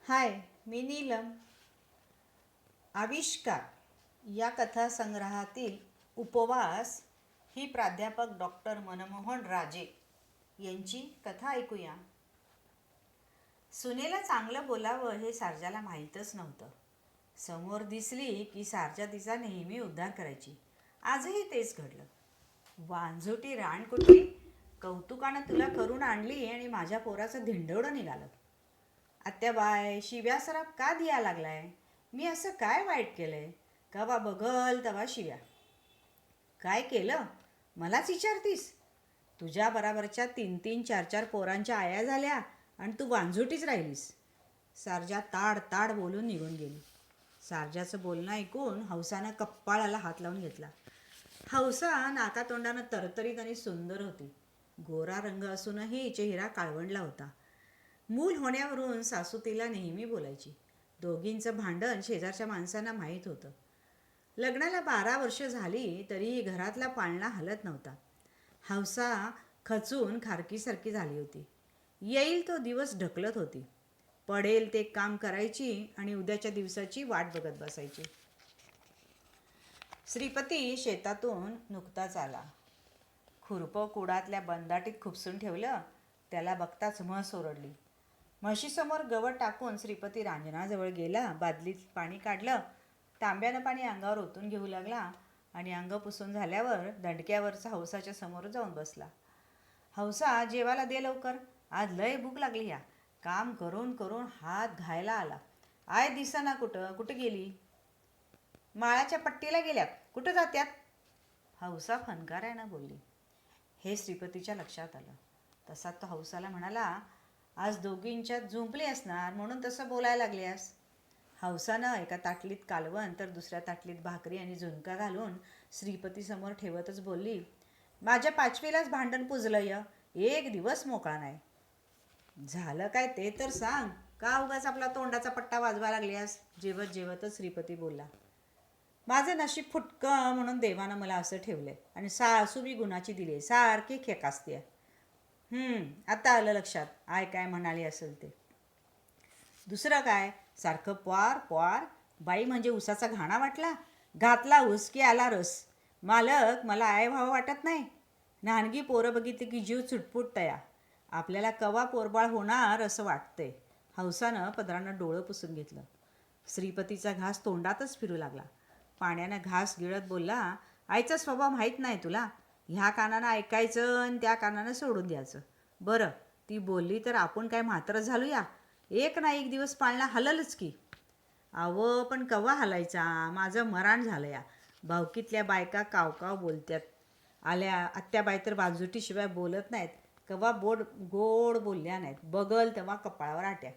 हाय, मी नीलम. आविष्कार या कथासंग्रहातील उपवास ही प्राध्यापक डॉक्टर मनमोहन राजे यांची कथा ऐकूया. सुनेला चांगलं बोलावं हे सारजाला माहीतच नव्हतं. समोर दिसली की सारजा तिचा नेहमी उद्धार करायची. आजही तेच घडलं. वांझोटी रानकुटी, कौतुकानं तुला करून आणली आणि माझ्या पोराचं धिंडवडं निघालं. आत्याबाय, शिव्या सराप का दिया लागलाय? मी असं काय वाईट केलंय? कवा बघल तवा शिव्या. काय केलं मलाच विचारतीस? तुझ्या बराबरच्या 3-3, 4-4 पोरांच्या आया झाल्या आणि तू वांझोटीच राहिलीस. सारजा ताड ताड बोलून निघून गेली. सारजाचं बोलणं ऐकून हौसानं कप्पाळाला हात लावून घेतला. हौसा नाकातोंडानं तरतरीत आणि सुंदर होती. गोरा रंग असूनही चेहरा काळवंडला होता. मूल होण्यावरून सासू तिला नेहमी बोलायची. दोघींचं भांडण शेजारच्या माणसांना माहीत होतं. लग्नाला 12 वर्ष झाली तरीही घरातला पाळणा हलत नव्हता. हौसा खचून खारकीसारखी झाली होती. येईल तो दिवस ढकलत होती. पडेल ते काम करायची आणि उद्याच्या दिवसाची वाट बघत बसायची. श्रीपती शेतातून नुकताच आला. खुरपं कुडातल्या बंदाटीत खुपसून ठेवलं. त्याला बघताच म्हस ओरडली. म्हशीसमोर गवत टाकून श्रीपती रांजणाजवळ गेला. बादलीत पाणी काढलं. तांब्यानं पाणी अंगावर ओतून घेऊ लागला आणि अंग पुसून झाल्यावर दंडक्यावरचा हौसाच्या समोर जाऊन बसला. हौसा, जेवायला दे लवकर, आज लय भूक लागली. या काम करून करून हात घायला आला. आय दिसेना कुठं गेली? माळाच्या पट्टीला गेल्यात. कुठं जात्यात? हौसा फनकाऱ्यानं बोलली. हे श्रीपतीच्या लक्षात आलं. तसा तो हौसाला म्हणाला, आज दोघींच्यात जुंपली असणार म्हणून तसं बोलायला लागल्यास. हौसानं एका ताटलीत कालवण तर दुसऱ्या ताटलीत भाकरी आणि झुणका घालून श्रीपतीसमोर ठेवतच बोलली, माझ्या 5वीलाच भांडण पुजलं. एक दिवस मोकळा नाही. झालं काय ते तर सांग. का उगाच आपला तोंडाचा पट्टा वाजवा लागल्यास? जेवत जेवतच श्रीपती बोलला, माझं नशीब फुटकं म्हणून देवानं मला असं ठेवलंय आणि सासू बी गुणाची दिली. सारखी खेकासते. आता आलं लक्षात आय काय म्हणाली असेल ते. दुसरं काय? सारखं प्वार प्वार. बाई म्हणजे उसाचा घाणा वाटला. घातला ऊस की आला रस. मालक, मला आय व्हावं वाटत नाही. लहानगी पोरं बघितली की जीव चुटपुट तया. आपल्याला कवा पोरबाळ होणार असं वाटतंय. हौसानं पदरानं डोळं पुसून घेतलं. श्रीपतीचा घास तोंडातच फिरू लागला. पाण्यानं घास गिळत बोलला, आईचा स्वभाव माहीत नाही तुला? ह्या कानानं ऐकायचं आणि त्या कानानं सोडून द्यायचं. बरं, ती बोलली तर आपण काय म्हातारं झालूया? एक ना एक दिवस पाळणा हललच की. अव पण कवा हलायचा? माझं मरण झालं. या भावकीतल्या बायका कावकाव बोलत्यात. आल्या आत्याबाई तर बाजूटीशिवाय बोलत नाहीत. कवा गोड बोलल्या नाहीत. बगल तेव्हा कपाळावर आट्या.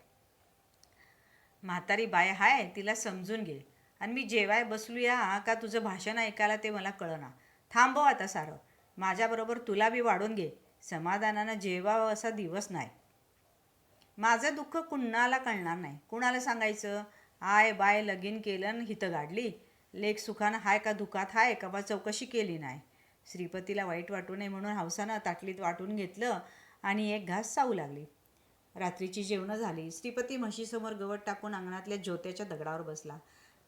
म्हातारी बाय हाय, तिला समजून घे. आणि मी जेवाय बसलूया का तुझं भाषण ऐकायला ते मला कळना. थांबव आता सारं. माझ्याबरोबर तुला बी वाढून घे. समाधानानं जेवावं असा दिवस नाही. माझं दुःख कुणाला कळणार नाही. कुणाला सांगायचं? आय बाय लगीन केलं न हितं गाडली. लेक सुखानं हाय का दुखात हाय कवा चौकशी केली नाही. श्रीपतीला वाईट वाटू नये म्हणून हौसानं ताटलीत वाटून घेतलं आणि एक घास चावू लागली. रात्रीची जेवणं झाली. श्रीपती म्हशीसमोर गवत टाकून अंगणातल्या ज्योत्याच्या दगडावर बसला.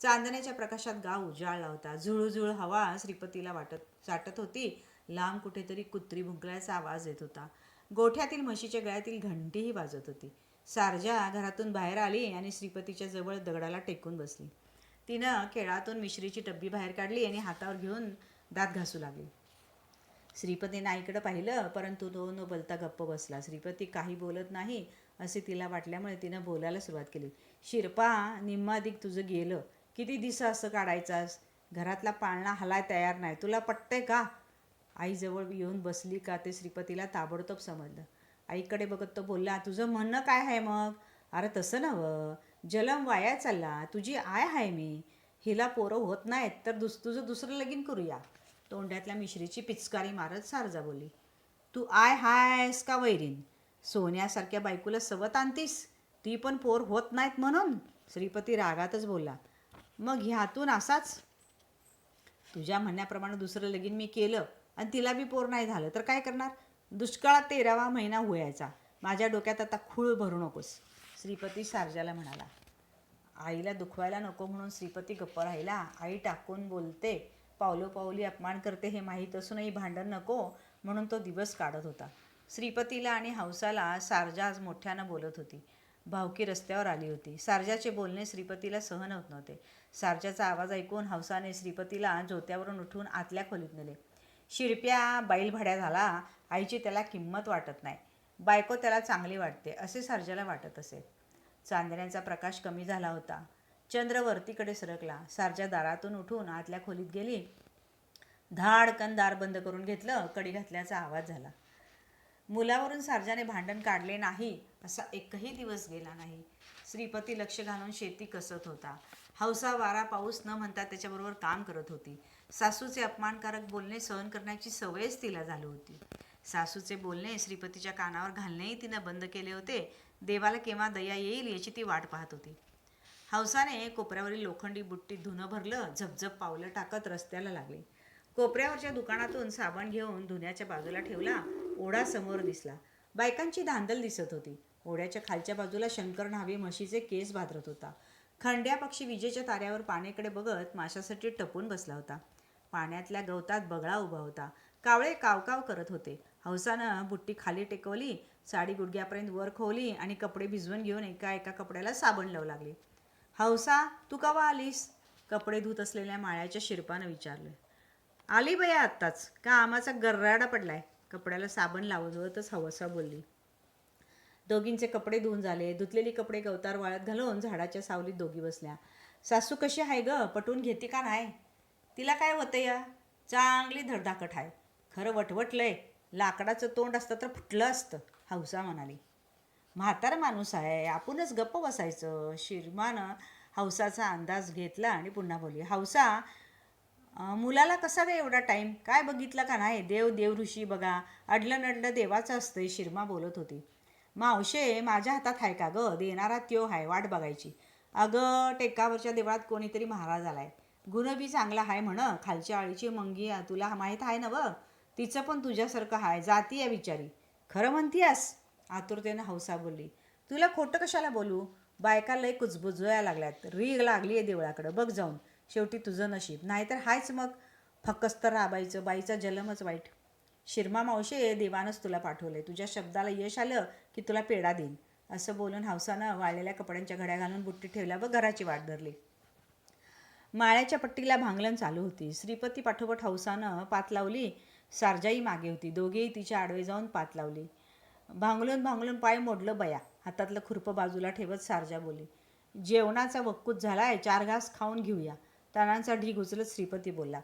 चांदण्याच्या प्रकाशात गाव उजाळला होता. झुळझुळ हवा श्रीपतीला चाटत होती. लांब कुठेतरी कुत्री भुंकल्याचा आवाज येत होता. गोठ्यातील म्हशीच्या गळ्यातील घंटीही वाजत होती. सारजा घरातून बाहेर आली आणि श्रीपतीच्या जवळ दगडाला टेकून बसली. तिनं केळातून मिश्रीची डब्बी बाहेर काढली आणि हातावर घेऊन दात घासू लागली. श्रीपतीनं आईकडं पाहिलं, परंतु तो न बोलता गप्प बसला. श्रीपती काही बोलत नाही असे तिला वाटल्यामुळे तिनं बोलायला सुरुवात केली. शिरपा, निम्माधिक तुझं गेलं. किती दिवस असं काढायचास? घरातला पाळणा हलाय तयार नाही. तुला पटतंय का? आईजवळ येऊन बसली का ते श्रीपतीला ताबडतोब समजलं. आईकडे बघत तो बोलला, तुझं म्हणणं काय आहे मग? अरे तसं नवं, जलम वाया चालला. तुझी आय आहे मी. हिला पोरं होत नाहीत तर तुझं दुसरं लगीन करूया. तोंडातल्या मिश्रीची पिचकारी मारत सारजा बोलली, तू आय हायस का वैरीन? सोन्यासारख्या बायकोला सवत आणतीस, ती पण पोर होत नाहीत म्हणून? श्रीपती रागातच बोलला, मग ह्यातून असाच? तुझ्या म्हणण्याप्रमाणे दुसरं लगीन मी केलं आणि तिला बी पोर नाही झालं तर काय करणार? दुष्काळात 13वा महिना व्हायचा. माझ्या डोक्यात आता खूळ भरू नकोस. श्रीपती सारजाला म्हणाला. आईला दुखवायला नको म्हणून श्रीपती गप्प राहिला. आई टाकून बोलते, पावलोपावली अपमान करते हे माहीत असूनही भांडण नको म्हणून तो दिवस काढत होता. श्रीपतीला आणि हौसाला सारजा आज मोठ्यानं बोलत होती. भावकी रस्त्यावर आली होती. सारजाचे बोलणे श्रीपतीला सहन होत नव्हते. सारजाचा आवाज ऐकून हौसाने श्रीपतीला झोत्यावरून उठून आतल्या खोलीत नेले. शिरप्या बैलभाड्या झाला. आईची त्याला किंमत वाटत नाही. बायको त्याला चांगली वाटते असे सारजाला वाटत असे. चांदण्याचा प्रकाश कमी झाला होता. चंद्र वरतीकडे सरकला. सारजा दारातून उठून आतल्या खोलीत गेली. धाडकन दार बंद करून घेतलं. कडी घातल्याचा आवाज झाला. मुलावरून सारजाने भांडण काढले नाही असा एकही दिवस गेला नाही. श्रीपती लक्ष घालून शेती कसत होता. हौसा वारा पाऊस न म्हणता त्याच्याबरोबर काम करत होती. सासूचे अपमानकारक बोलणे सहन करण्याची सवयच तिला झाली होती. सासूचे बोलणे श्रीपतीच्या कानावर घालणेही तिनं बंद केले होते. देवाला केव्हा दया येईल याची ती वाट पाहत होती. हौसाने कोपऱ्यावरील लोखंडी बुट्टीत धुणं भरलं. झपझप पावलं टाकत रस्त्याला लागले. कोपऱ्यावरच्या दुकानातून साबण घेऊन धुण्याच्या बाजूला ठेवला. ओढा समोर दिसला. बायकांची धांदल दिसत होती. ओढ्याच्या खालच्या बाजूला शंकर न्हावी म्हशीचे केस भादरत होता. खंड्या पक्षी विजेच्या ताऱ्यावर पाण्याकडे बघत माशासाठी टपून बसला होता. पाण्यातल्या गवतात बगळा उभा होता. कावळे कावकाव करत होते. हौसानं बुट्टी खाली टेकवली. साडी गुडघ्यापर्यंत वर खोवली आणि कपडे भिजवून घेऊन एका एका कपड्याला साबण लावू लागली. हौसा, तू कवा आलीस? कपडे धुत असलेल्या माळ्याच्या शिरपानं विचारलं. आली बया आत्ताच. का आमाचा गर्राडा पडलाय? कपड्याला साबण लावतच हौसा बोलली. दोघींचे कपडे धुवून झाले. धुतलेली कपडे गवतावर वाळत घालून झाडाच्या सावलीत दोघी बसल्या. सासू कशी आहे ग? पटवून घेते का नाही? तिला काय होतं या? चांगली धडधाकट आहे. खरं वटवटलंय. लाकडाचं तोंड असतं तर फुटलं असतं, हौसा म्हणाली. म्हातारा माणूस आहे, आपणच गप्प बसायचं. शिरमानं हौसाचा अंदाज घेतला आणि पुन्हा बोलली. हौसा, मुलाला कसा ग एवढा टाईम? काय बघितलं का नाही? देव देवऋषी बघा. अडलं नडलं देवाचं असतंय, शिरमा बोलत होती. मावशे, माझ्या हातात आहे का ग? देणारा त्यो आहे, वाट बघायची. अगं, टेकावरच्या देवळात कोणीतरी महाराज आलाय. गुण बी चांगला आहे म्हण. खालच्या आळीची मंगी तुला माहीत आहे ना व? तिचं पण तुझ्यासारखं आहे. जाती या विचारी. खरं म्हणतीयास? आतुरतेनं हौसा बोलली. तुला खोटं कशाला बोलू? बायका लय कुजबुजवायला लागल्यात. रीग लागली आहे देवळाकडं. बघ जाऊन. शेवटी तुझं नशीब. नाहीतर हायच मग फक्कस्त राबायचं. बाईचा जलमच वाईट. शिरमा मावशे, देवानंच तुला पाठवलंय. तुझ्या शब्दाला यश आलं की तुला पेढा देईन. असं बोलून हौसानं वाळलेल्या कपड्यांच्या घड्या घालून बुट्टी ठेवल्या व घराची वाट धरली. माळ्याच्या पट्टीला भांगलन चालू होती. श्रीपती पाठोपाठ हौसानं पात लावली. सारजाई मागे होती. दोघेही तिच्या आडवे जाऊन पात लावली. भांगलून भांगलून पाय मोडलं बया. हातातलं खुरपं बाजूला ठेवत सारजा बोलली. जेवणाचा वक्कूत झालाय. 4 घास खाऊन घेऊया. तणांचा ढीग उचलत श्रीपती बोलला.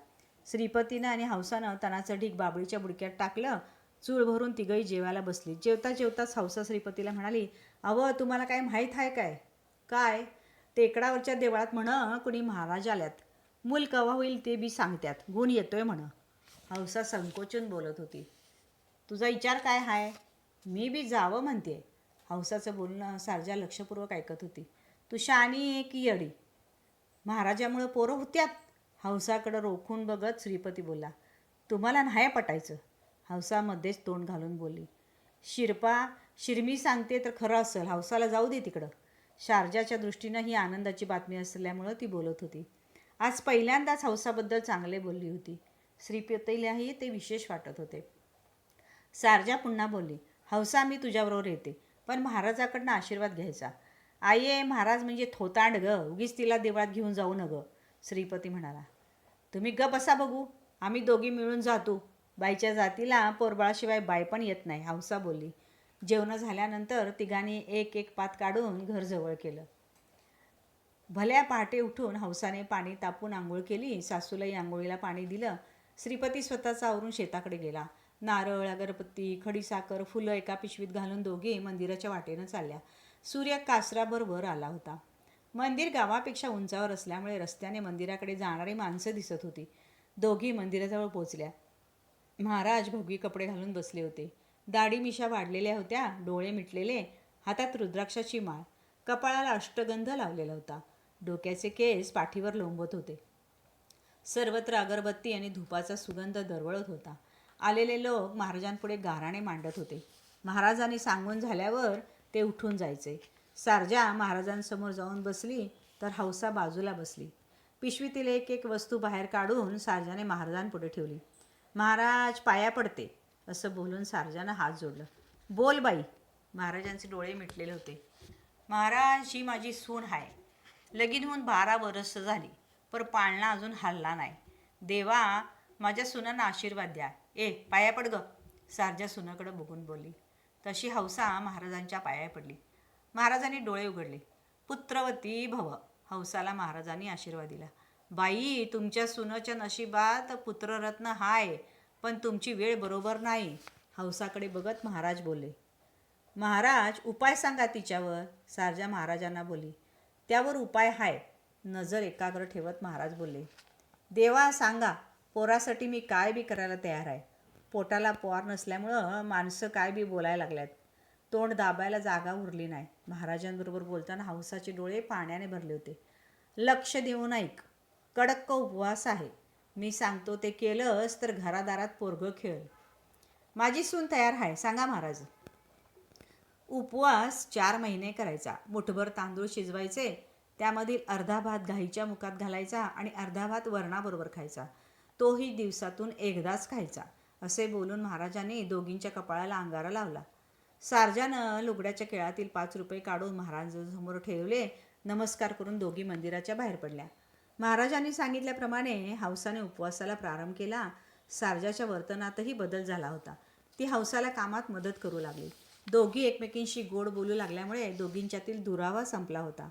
श्रीपतीनं आणि हौसानं तणाचं ढीग बाबळीच्या बुडक्यात टाकलं. चूळ भरून तिघही जेवायला बसली. जेवता जेवताच हौसा श्रीपतीला म्हणाली. अव, तुम्हाला काय माहीत आहे काय? काय? टेकडावरच्या देवळात म्हण कुणी महाराज आल्यात. मूल कवा होईल ते बी सांगत्यात. गुण येतोय म्हण. हौसा संकोचून बोलत होती. तुझा विचार काय हाय? मी बी जावं म्हणते. हौसाचं बोलणं सारजा लक्षपूर्वक ऐकत होती. तू शहाणी की येडी? महाराजामुळं पोरं होत्यात? हौसाकडं रोखून बघत श्रीपती बोलला. तुम्हाला नाही पटायचं. हौसा मध्येच तोंड घालून बोलली. शिरमी सांगते तर खरं असेल. हौसाला जाऊ दे तिकडं. शारजाच्या दृष्टीनं ही आनंदाची बातमी असल्यामुळं ती बोलत होती. आज पहिल्यांदाच हौसाबद्दल चांगले बोलली होती. श्रीपतीलाही ते विशेष वाटत होते. सारजा पुन्हा बोलली. हौसा, मी तुझ्याबरोबर येते, पण महाराजाकडनं आशीर्वाद घ्यायचा. आये, महाराज म्हणजे थोतांड ग. उगीच तिला देवळात घेऊन जाऊ न ग. श्रीपती म्हणाला. तुम्ही ग बसा बघू. आम्ही दोघी मिळून जातो. बाईच्या जातीला पोरबाळाशिवाय बाई पण येत नाही, हौसा बोलली. जेवणं झाल्यानंतर तिघांनी एक एक पात काढून घर जवळ केलं. भल्या पहाटे उठून हौसाने पाणी तापून आंघोळ केली. सासूलाही आंघोळीला पाणी दिलं. श्रीपती स्वतःचा आवरून शेताकडे गेला. नारळ, अगरबत्ती, खडीसाखर, फुलं एका पिशवीत घालून दोघे मंदिराच्या वाटेनं चालल्या. सूर्य कासराभर वर आला होता. मंदिर गावापेक्षा उंचावर असल्यामुळे रस्त्याने मंदिराकडे जाणारी माणसं दिसत होती. दोघी मंदिराजवळ पोचल्या. महाराज भोगी कपडे घालून बसले होते. दाढी मिशा वाढलेल्या होत्या. डोळे मिटलेले. हातात रुद्राक्षाची माळ. कपाळाला अष्टगंध लावलेला होता. डोक्याचे केस पाठीवर लोंबत होते. सर्वत्र अगरबत्ती आणि धुपाचा सुगंध दरवळत होता. आलेले लोक महाराजांपुढे गाराणे मांडत होते. महाराजांनी सांगून झाल्यावर ते उठून जायचे. सारजा महाराजांसमोर जाऊन बसली तर हौसा बाजूला बसली. पिशवीतील एक एक वस्तू बाहेर काढून सारजाने महाराजांपुढे ठेवली. महाराज पाया पडते असं बोलून सारजानं हात जोडलं. बोल बाई. महाराजांचे डोळे मिटलेले होते. महाराज, ही माझी सून आहे. लगीन होऊन 12 वर्ष झाली, पर पाळणा अजून हल्ला नाही. देवा, माझ्या सुनांना आशीर्वाद द्या. पाया पड ग. सारजा सुनाकडे बघून बोलली. तशी हौसा महाराजांच्या पाया पडली. महाराजांनी डोळे उघडले. पुत्रवती भव. हौसाला महाराजांनी आशीर्वाद दिला. बाई, तुमच्या सुनाच्या नशिबात पुत्ररत्न हाय, पण तुमची वेळ बरोबर नाही. हौसाकडे बघत महाराज बोलले. महाराज, उपाय सांगा तिच्यावर. सारजा महाराजांना बोलली. त्यावर उपाय हाय. नजर एकाग्र ठेवत महाराज बोलले. देवा सांगा, पोरासाठी मी काय बी करायला तयार आहे. पोटाला पोर नसल्यामुळं माणसं काय बी बोलायला लागल्यात. तोंड दाबायला जागा उरली नाही. महाराजांबरोबर बोलताना हौसाचे डोळे पाण्याने भरले होते. लक्ष देऊन ऐक. कडक उपवास आहे. मी सांगतो ते केलंस तर घरादारात पोरगं खेळ. माझी सून तयार आहे. सांगा महाराज. उपवास 4 महिने करायचा. मुठभर तांदूळ शिजवायचे, त्यामधील अर्धा भात गाईच्या मुखात घालायचा आणि अर्धा भात वरणाबरोबर खायचा. तोही दिवसातून एकदाच खायचा. असे बोलून महाराजांनी दोघींच्या कपाळाला अंगारा लावला. सारजानं लुगड्याच्या केळातील 5 रुपये काढून महाराजांसमोर ठेवले. नमस्कार करून दोघी मंदिराच्या बाहेर पडल्या. महाराजांनी सांगितल्याप्रमाणे हौसाने उपवासाला प्रारंभ केला. सारजाच्या वर्तनातही बदल झाला होता. ती हौसाला कामात मदत करू लागली. दोघी एकमेकींशी गोड बोलू लागल्यामुळे दोघींच्यातील दुरावा संपला होता.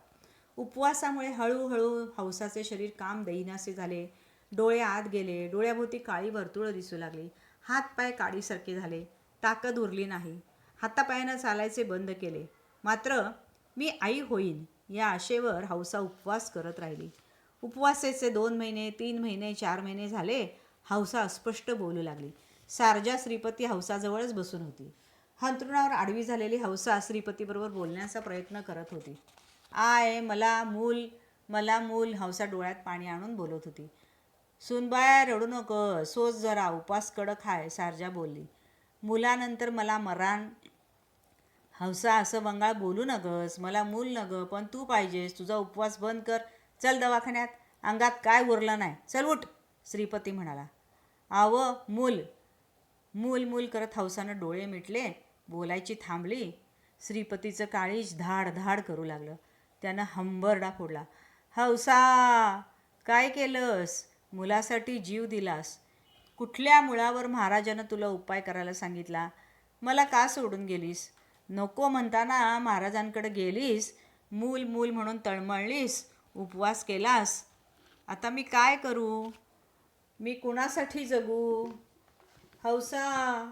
उपवासामुळे हळूहळू हौसाचे शरीर काम देईनासे झाले. डोळे आत गेले. डोळ्याभोवती काळी वर्तुळं दिसू लागली. हातपाय काडीसारखे झाले. ताकद उरली नाही. हातापायानं चालायचे बंद केले. मात्र मी आई होईन या आशेवर हौसा उपवास करत राहिली. उपवासाचे 2 महिने, 3 महिने, 4 महिने झाले. हौसा अस्पष्ट बोलू लागली. सारजा श्रीपती हौसाजवळच बसून होती. अंथरुणावर आडवी झालेली हौसा श्रीपतीबरोबर बोलण्याचा प्रयत्न करत होती. मला मूल. हौसा डोळ्यात पाणी आणून बोलत होती. सूनबाय, रडू नको, सोच जरा, उपास कडक आहे. सारजा बोलली. मुलानंतर मला मरण. हौसा, असं वंगाळ बोलू नगस. मला मूल नग, पण तू पाहिजेस. तुझा उपवास बंद कर. चल दवाखान्यात. अंगात काय उरलं नाही. चल उठ. श्रीपती म्हणाला. मूल करत हौसानं डोळे मिटले. बोलायची थांबली. श्रीपतीचं काळीज धाड धाड करू लागलं. त्यानं हंबरडा फोडला. हौसा, काय केलंस? मुलासाठी जीव दिलास. कुठल्या मुळावर महाराजानं तुला उपाय करायला सांगितला? मला का सोडून गेलीस? नको म्हणताना महाराजांकडे गेलीस. मूल म्हणून तळमळलीस. उपवास केलास. आता मी काय करू? मी कुणासाठी जगू? हौसा.